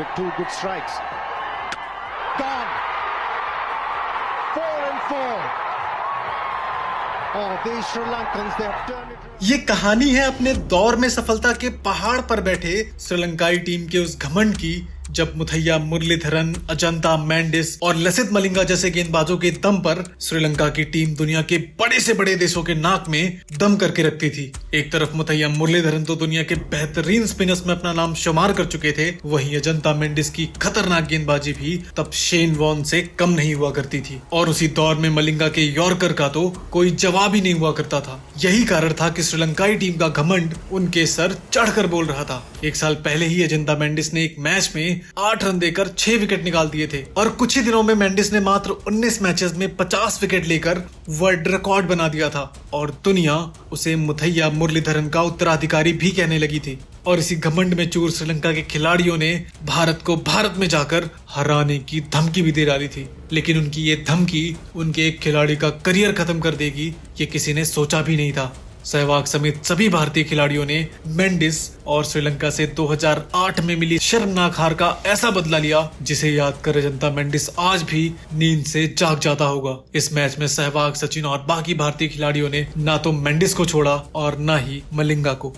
with two good strikes. Gone. 4 and 4. Oh, these Sri Lankans, they have turned it. ये कहानी है अपने दौर में सफलता के पहाड़ पर बैठे श्रीलंकाई टीम के उस घमंड की, जब मुथैया मुरलीधरन, अजंता मेंडिस और लसिथ मलिंगा जैसे गेंदबाजों के दम पर श्रीलंका की टीम दुनिया के बड़े से बड़े देशों के नाक में दम करके रखती थी। एक तरफ मुथैया मुरलीधरन तो दुनिया के बेहतरीन स्पिनर्स में अपना नाम शुमार कर चुके थे, वहीं अजंता मेंडिस की खतरनाक गेंदबाजी भी तब शेन वॉर्न से कम नहीं हुआ करती थी। और उसी दौर में मलिंगा के यॉर्कर का तो कोई जवाब ही नहीं हुआ करता था। यही कारण था कि श्रीलंकाई टीम का घमंड उनके सर चढ़कर बोल रहा था। एक साल पहले ही अजंता मेंडिस ने एक मैच में 8 रन देकर 6 विकेट निकाल दिए थे और कुछ ही दिनों में मेंडिस ने मात्र 19 मैचेस में 50 विकेट लेकर वर्ल्ड रिकॉर्ड बना दिया था और दुनिया उसे मुथैया मुरलीधरन का उत्तराधिकारी भी कहने लगी थी। और इसी घमंड में चूर श्रीलंका के खिलाड़ियों ने भारत को भारत में जाकर हराने की धमकी भी दे डाली थी, लेकिन उनकी ये धमकी उनके एक खिलाड़ी का करियर खत्म कर देगी ये किसी ने सोचा भी नहीं था। सहवाग समेत सभी भारतीय खिलाड़ियों ने मेंडिस और श्रीलंका से 2008 में मिली शर्मनाक हार का ऐसा बदला लिया जिसे याद कर अजंता मेंडिस आज भी नींद से जाग जाता होगा। इस मैच में सहवाग, सचिन और बाकी भारतीय खिलाड़ियों ने ना तो मेंडिस को छोड़ा और ना ही मलिंगा को।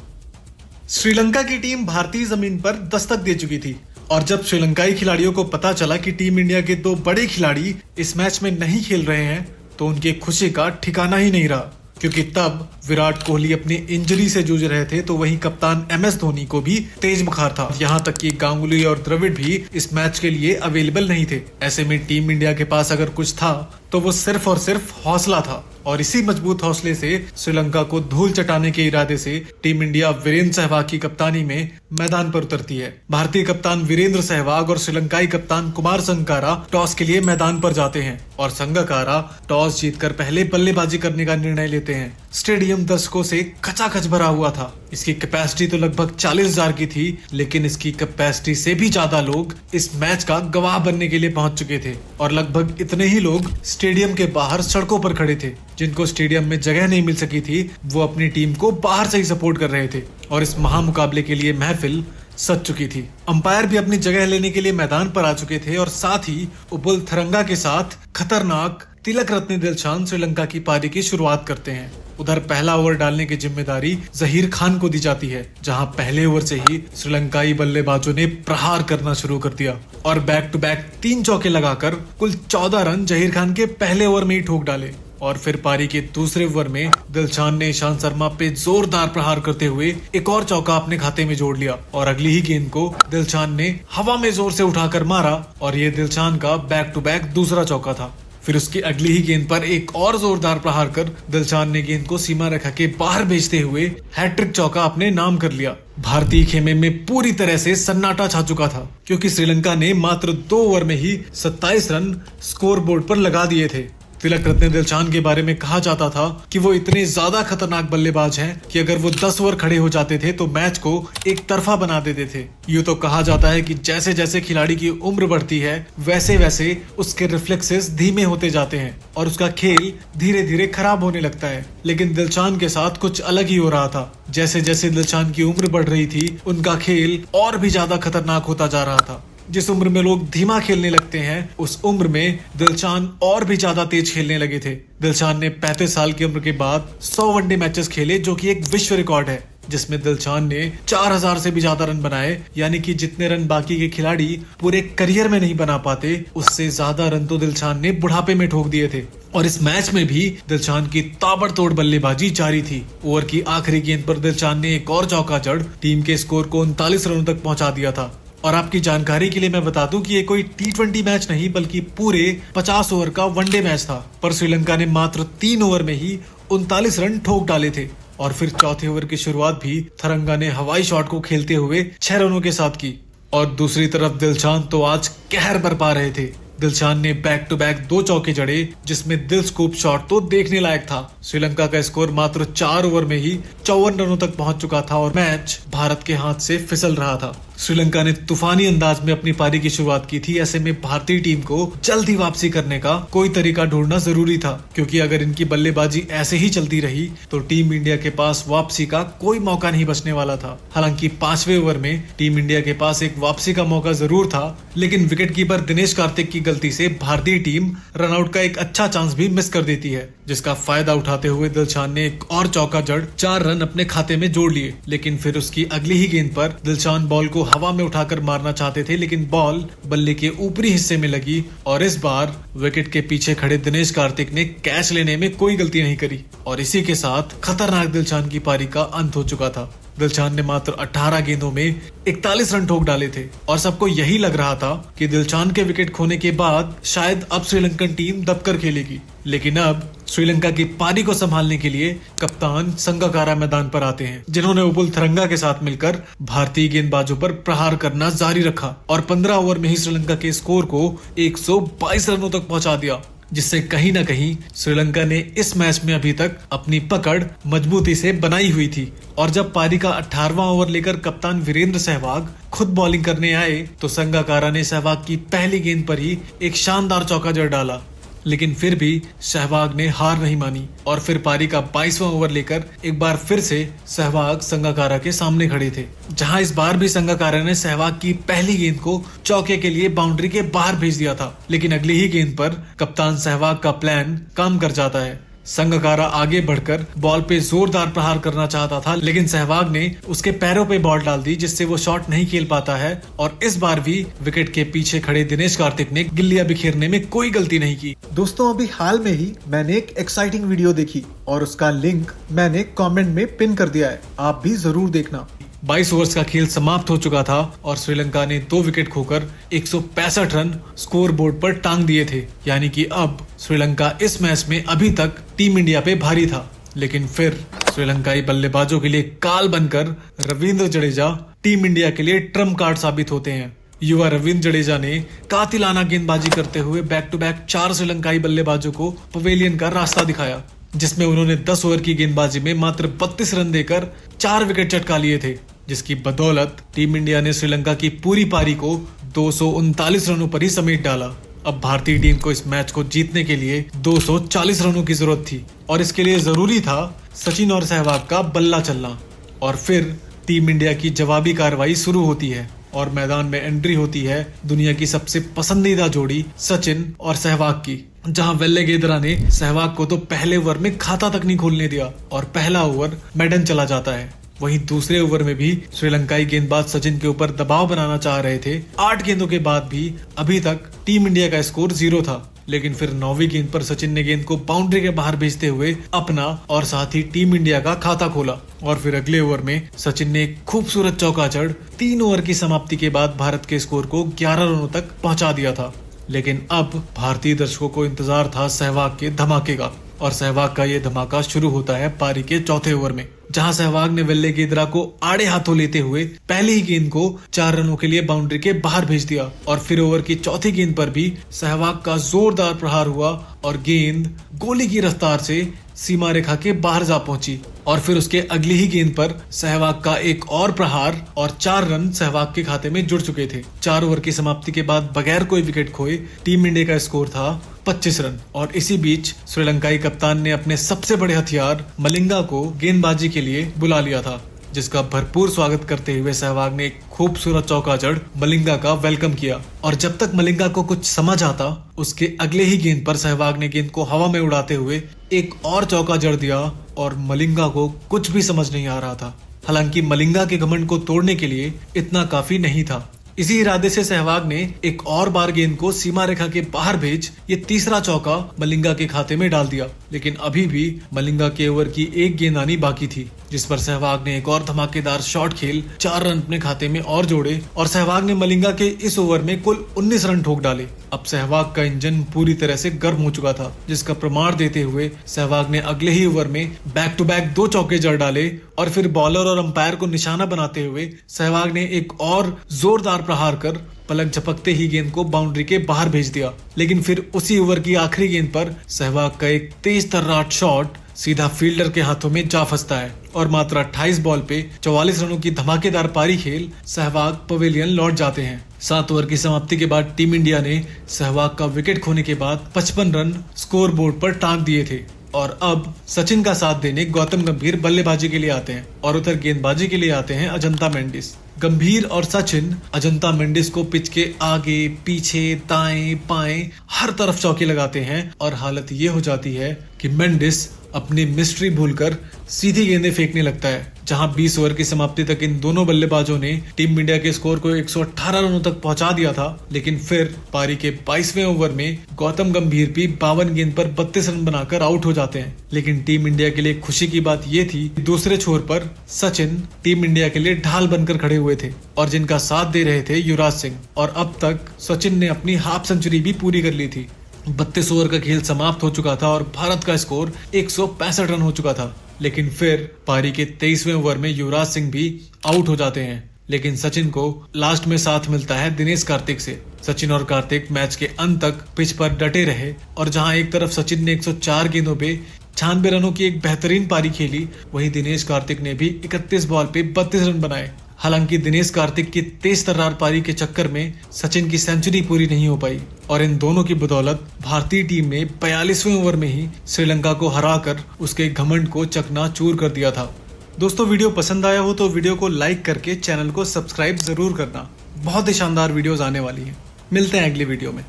श्रीलंका की टीम भारतीय जमीन पर दस्तक दे चुकी थी और जब श्रीलंकाई खिलाड़ियों को पता चला कि टीम इंडिया के 2 बड़े खिलाड़ी इस मैच में नहीं खेल रहे हैं तो उनकी खुशी का ठिकाना ही नहीं रहा, क्योंकि तब विराट कोहली अपनी इंजरी से जूझ रहे थे तो वहीं कप्तान MS धोनी को भी तेज बुखार था। यहाँ तक कि गांगुली और द्रविड़ भी इस मैच के लिए अवेलेबल नहीं थे। ऐसे में टीम इंडिया के पास अगर कुछ था तो वो सिर्फ और सिर्फ हौसला था और इसी मजबूत हौसले से श्रीलंका को धूल चटाने के इरादे से टीम इंडिया वीरेंद्र सहवाग की कप्तानी में मैदान पर उतरती है। भारतीय कप्तान वीरेंद्र सहवाग और श्रीलंकाई कप्तान कुमार संगकारा टॉस के लिए मैदान पर जाते हैं और संगकारा टॉस जीतकर पहले बल्लेबाजी करने का निर्णय लेते हैं। स्टेडियम दर्शकों से खचाखच भरा हुआ था। इसकी कैपेसिटी तो लगभग 40,000 की थी, लेकिन इसकी कैपेसिटी से भी ज्यादा लोग इस मैच का गवाह बनने के लिए पहुंच चुके थे और लगभग इतने ही लोग स्टेडियम के बाहर सड़कों पर खड़े थे। जिनको स्टेडियम में जगह नहीं मिल सकी थी वो अपनी टीम को बाहर से ही सपोर्ट कर रहे थे और इस महामुकाबले के लिए महफिल सज चुकी थी। अंपायर भी अपनी जगह लेने के लिए मैदान पर आ चुके थे और साथ ही उबुल थरंगा के साथ खतरनाक तिलक रत्ने दिलशान श्रीलंका की पारी की शुरुआत करते हैं। उधर पहला ओवर डालने की जिम्मेदारी जहीर खान को दी जाती है, जहां पहले ओवर से ही श्रीलंकाई बल्लेबाजों ने प्रहार करना शुरू कर दिया और बैक टू बैक 3 चौके लगाकर कुल 14 रन जहीर खान के पहले ओवर में ही ठोक डाले। और फिर पारी के दूसरे ओवर में दिलशान ने ईशांत शर्मा पे जोरदार प्रहार करते हुए एक और चौका अपने खाते में जोड़ लिया और अगली ही गेंद को दिलशान ने हवा में जोर से उठाकर मारा और ये दिलशान का बैक टू बैक दूसरा चौका था। फिर उसकी अगली ही गेंद पर एक और जोरदार प्रहार कर दिलशान ने गेंद को सीमा रेखा के बाहर भेजते हुए हैट्रिक चौका अपने नाम कर लिया। भारतीय खेमे में पूरी तरह से सन्नाटा छा चुका था, क्योंकि श्रीलंका ने मात्र 2 ओवर में ही 27 रन स्कोर बोर्ड पर लगा दिए थे। तिलक रत्ने दिलशान के बारे में कहा जाता था कि वो इतने ज्यादा खतरनाक बल्लेबाज हैं कि अगर वो 10 ओवर खड़े हो जाते थे तो मैच को एक तरफा बना देते थे। यूं तो कहा जाता है कि जैसे जैसे खिलाड़ी की उम्र बढ़ती है वैसे वैसे उसके रिफ्लेक्सेस धीमे होते जाते हैं और उसका खेल धीरे धीरे खराब होने लगता है, लेकिन दिलशान के साथ कुछ अलग ही हो रहा था। जैसे जैसे दिलशान की उम्र बढ़ रही थी उनका खेल और भी ज्यादा खतरनाक होता जा रहा था। जिस उम्र में लोग धीमा खेलने लगते हैं उस उम्र में दिलशान और भी ज्यादा तेज खेलने लगे थे। दिलशान ने 35 साल की उम्र के बाद 100 वनडे मैचेस खेले, जो कि एक विश्व रिकॉर्ड है, जिसमें दिलशान ने 4000 से भी ज्यादा रन बनाए, यानी कि जितने रन बाकी के खिलाड़ी पूरे करियर में नहीं बना पाते उससे ज्यादा रन तो दिलशान ने बुढ़ापे में ठोक दिए थे। और इस मैच में भी दिलशान की ताबड़तोड़ बल्लेबाजी जारी थी। ओवर की आखिरी गेंद पर दिलशान ने एक और चौका जड़ टीम के स्कोर को 39 रनों तक पहुंचा दिया था। और आपकी जानकारी के लिए मैं बता दूं कि ये कोई T20 मैच नहीं बल्कि पूरे 50 ओवर का वनडे मैच था, पर श्रीलंका ने मात्र 3 ओवर में ही 39 रन ठोक डाले थे। और फिर चौथे ओवर की शुरुआत भी थरंगा ने हवाई शॉट को खेलते हुए 6 रनों के साथ की और दूसरी तरफ दिलशान तो आज कहर बरपा रहे थे। दिलशान ने बैक टू बैक 2 चौके जड़े, जिसमें दिल स्कूप शॉट तो देखने लायक था। श्रीलंका का स्कोर मात्र 4 ओवर में ही 54 रनों तक पहुंच चुका था और मैच भारत के हाथ से फिसल रहा था। श्रीलंका ने तूफानी अंदाज में अपनी पारी की शुरुआत की थी। ऐसे में भारतीय टीम को जल्दी वापसी करने का कोई तरीका ढूंढना जरूरी था, क्योंकि अगर इनकी बल्लेबाजी ऐसे ही चलती रही तो टीम इंडिया के पास वापसी का कोई मौका नहीं बचने वाला था। हालांकि 5वें ओवर में टीम इंडिया के पास एक वापसी का मौका जरूर था, लेकिन विकेटकीपर दिनेश कार्तिक की गलती से भारतीय टीम रनआउट का एक अच्छा चांस भी मिस कर देती है, जिसका फायदा उठाते हुए दिलशान ने एक और चौका जड़ 4 रन अपने खाते में जोड़ लिए। लेकिन फिर उसकी अगली ही गेंद पर दिलशान बॉल को हवा में उठाकर मारना चाहते थे, लेकिन बॉल बल्ले के ऊपरी हिस्से में लगी और इस बार विकेट के पीछे खड़े दिनेश कार्तिक ने कैच लेने में कोई गलती नहीं करी और इसी के साथ खतरनाक दिलशान की पारी का अंत हो चुका था। दिलशान ने मात्र 18 गेंदों में 41 रन ठोक डाले थे और सबको यही लग रहा था कि दिलशान के विकेट खोने के बाद शायद अब श्रीलंकन टीम दबकर खेलेगी। लेकिन अब श्रीलंका की पारी को संभालने के लिए कप्तान संगकारा मैदान पर आते हैं, जिन्होंने उपुल थरंगा के साथ मिलकर भारतीय गेंदबाजों पर प्रहार करना जारी रखा और 15 ओवर में ही श्रीलंका के स्कोर को 122 रनों तक पहुंचा दिया, जिससे कहीं ना कहीं श्रीलंका ने इस मैच में अभी तक अपनी पकड़ मजबूती से बनाई हुई थी। और जब पारी का 18वां ओवर लेकर कप्तान वीरेंद्र सहवाग खुद बॉलिंग करने आए तो संगकारा ने सहवाग की पहली गेंद पर ही एक शानदार चौका जड़ डाला, लेकिन फिर भी सहवाग ने हार नहीं मानी और फिर पारी का 22वां ओवर लेकर एक बार फिर से सहवाग संगकारा के सामने खड़े थे, जहां इस बार भी संगकारा ने सहवाग की पहली गेंद को चौके के लिए बाउंड्री के बाहर भेज दिया था। लेकिन अगली ही गेंद पर कप्तान सहवाग का प्लान काम कर जाता है। संगकारा आगे बढ़कर बॉल पे जोरदार प्रहार करना चाहता था, लेकिन सहवाग ने उसके पैरों पे बॉल डाल दी, जिससे वो शॉट नहीं खेल पाता है और इस बार भी विकेट के पीछे खड़े दिनेश कार्तिक ने गिल्लियां बिखेरने में कोई गलती नहीं की। दोस्तों, अभी हाल में ही मैंने एक एक्साइटिंग वीडियो देखी और उसका लिंक मैंने कमेंट में पिन कर दिया है, आप भी जरूर देखना। 22 ओवर्स का खेल समाप्त हो चुका था और श्रीलंका ने 2 विकेट खोकर 165 रन स्कोर बोर्ड पर टांग दिए थे, यानी कि अब श्रीलंका इस मैच में अभी तक टीम इंडिया पे भारी था। लेकिन फिर श्रीलंकाई बल्लेबाजों के लिए काल बनकर रविंद्र जडेजा टीम इंडिया के लिए ट्रम्प कार्ड साबित होते हैं। युवा रविंद्र जडेजा ने कातिलाना गेंदबाजी करते हुए बैक टू बैक 4 श्रीलंकाई बल्लेबाजों को पवेलियन का रास्ता दिखाया, जिसमें उन्होंने 10 ओवर की गेंदबाजी में मात्र 32 रन देकर 4 विकेट चटका लिए थे, जिसकी बदौलत टीम इंडिया ने श्रीलंका की पूरी पारी को 239 रनों पर ही समेट डाला। अब भारतीय टीम को इस मैच को जीतने के लिए 240 रनों की जरूरत थी और इसके लिए जरूरी था सचिन और सहवाग का बल्ला चलना। और फिर टीम इंडिया की जवाबी कार्रवाई शुरू होती है और मैदान में एंट्री होती है दुनिया की सबसे पसंदीदा जोड़ी सचिन और सहवाग की, जहां वेल्लेगेदरा ने सहवाग को तो पहले ओवर में खाता तक नहीं खोलने दिया और पहला ओवर मेडन चला जाता है। वहीं दूसरे ओवर में भी श्रीलंकाई गेंदबाज सचिन के ऊपर दबाव बनाना चाह रहे थे। 8 गेंदों के बाद भी अभी तक टीम इंडिया का स्कोर 0 था, लेकिन फिर 9वीं गेंद पर सचिन ने गेंद को बाउंड्री के बाहर भेजते हुए अपना और साथ ही टीम इंडिया का खाता खोला और फिर अगले ओवर में सचिन ने एक खूबसूरत चौका जड़ 3 ओवर की समाप्ति के बाद भारत के स्कोर को 11 रनों तक पहुंचा दिया था। लेकिन अब भारतीय दर्शकों को इंतजार था सहवाग के धमाके का और सहवाग का ये धमाका शुरू होता है पारी के चौथे ओवर में, जहां सहवाग ने वेल्लेगेदरा को आड़े हाथों लेते हुए पहली ही गेंद को 4 रनों के लिए बाउंड्री के बाहर भेज दिया और फिर ओवर की चौथी गेंद पर भी सहवाग का जोरदार प्रहार हुआ और गेंद गोली की रफ्तार से सीमा रेखा के बाहर जा पहुंची और फिर उसके अगली ही गेंद पर सहवाग का एक और प्रहार और 4 रन सहवाग के खाते में जुड़ चुके थे। 4 ओवर की समाप्ति के बाद बगैर कोई विकेट खोए टीम इंडिया का स्कोर था 25 रन और इसी बीच श्रीलंकाई कप्तान ने अपने सबसे बड़े हथियार मलिंगा को गेंदबाजी के लिए बुला लिया था, जिसका भरपूर स्वागत करते हुए सहवाग ने एक खूबसूरत चौका जड़ मलिंगा का वेलकम किया और जब तक मलिंगा को कुछ समझ आता उसके अगले ही गेंद पर सहवाग ने गेंद को हवा में उड़ाते हुए एक और चौका जड़ दिया और मलिंगा को कुछ भी समझ नहीं आ रहा था। हालांकि मलिंगा के घमंड को तोड़ने के लिए इतना काफी नहीं था। इसी इरादे से सहवाग ने एक और बार गेंद को सीमा रेखा के बाहर भेज ये तीसरा चौका मलिंगा के खाते में डाल दिया, लेकिन अभी भी मलिंगा के ओवर की एक गेंद आनी बाकी थी, जिस पर सहवाग ने एक और धमाकेदार शॉट खेल 4 रन अपने खाते में और जोड़े और सहवाग ने मलिंगा के इस ओवर में कुल 19 रन ठोक डाले। अब सहवाग का इंजन पूरी तरह से गर्म हो चुका था, जिसका प्रमाण देते हुए सहवाग ने अगले ही ओवर में बैक टू बैक 2 चौके जड़ डाले और फिर बॉलर और अंपायर को निशाना बनाते हुए सहवाग ने एक और जोरदार प्रहार कर पलक झपकते ही गेंद को बाउंड्री के बाहर भेज दिया। लेकिन फिर उसी ओवर की आखिरी गेंद पर सहवाग का एक तेज तर्राट शॉट सीधा फील्डर के हाथों में जा फंसता है और मात्र 28 बॉल पे 44 रनों की धमाकेदार पारी खेल सहवाग पवेलियन लौट जाते हैं। 7 ओवर की समाप्ति के बाद टीम इंडिया ने सहवाग का विकेट खोने के बाद 55 रन स्कोर बोर्ड पर टांग दिए थे और अब सचिन का साथ देने गौतम गंभीर बल्लेबाजी के लिए आते हैं और उधर गेंदबाजी के लिए आते हैं अजंता मेंडिस। गंभीर और सचिन अजंता मेंडिस को पिच के आगे पीछे दाएं बाएं हर तरफ चौके लगाते हैं और हालत ये हो जाती है कि मेंडिस अपनी मिस्ट्री भूलकर सीधी गेंदें फेंकने लगता है। जहां 20 ओवर की समाप्ति तक इन दोनों बल्लेबाजों ने टीम इंडिया के स्कोर को 118 रनों तक पहुंचा दिया था, लेकिन फिर पारी के 22वें ओवर में गौतम गंभीर भी 52 गेंद पर 32 रन बनाकर आउट हो जाते हैं। लेकिन टीम इंडिया के लिए खुशी की बात यह थी कि दूसरे छोर पर सचिन टीम इंडिया के लिए ढाल बनकर खड़े हुए थे और जिनका साथ दे रहे थे युवराज सिंह। और अब तक सचिन ने अपनी हाफ सेंचुरी भी पूरी कर ली थी। 32 ओवर का खेल समाप्त हो चुका था और भारत का स्कोर 165 रन हो चुका था, लेकिन फिर पारी के 23वें ओवर में युवराज सिंह भी आउट हो जाते हैं। लेकिन सचिन को लास्ट में साथ मिलता है दिनेश कार्तिक से। सचिन और कार्तिक मैच के अंत तक पिच पर डटे रहे और जहां एक तरफ सचिन ने 104 गेंदों पे 96 रनों की एक बेहतरीन पारी खेली, वहीं दिनेश कार्तिक ने भी 31 बॉल पे 32 रन बनाए। हालांकि दिनेश कार्तिक की तेज तर्रार पारी के चक्कर में सचिन की सेंचुरी पूरी नहीं हो पाई और इन दोनों की बदौलत भारतीय टीम ने 42वें ओवर में ही श्रीलंका को हराकर उसके घमंड को चकनाचूर कर दिया था। दोस्तों, वीडियो पसंद आया हो तो वीडियो को लाइक करके चैनल को सब्सक्राइब जरूर करना। बहुत ही शानदार वीडियोस आने वाली हैं। मिलते हैं अगली वीडियो में।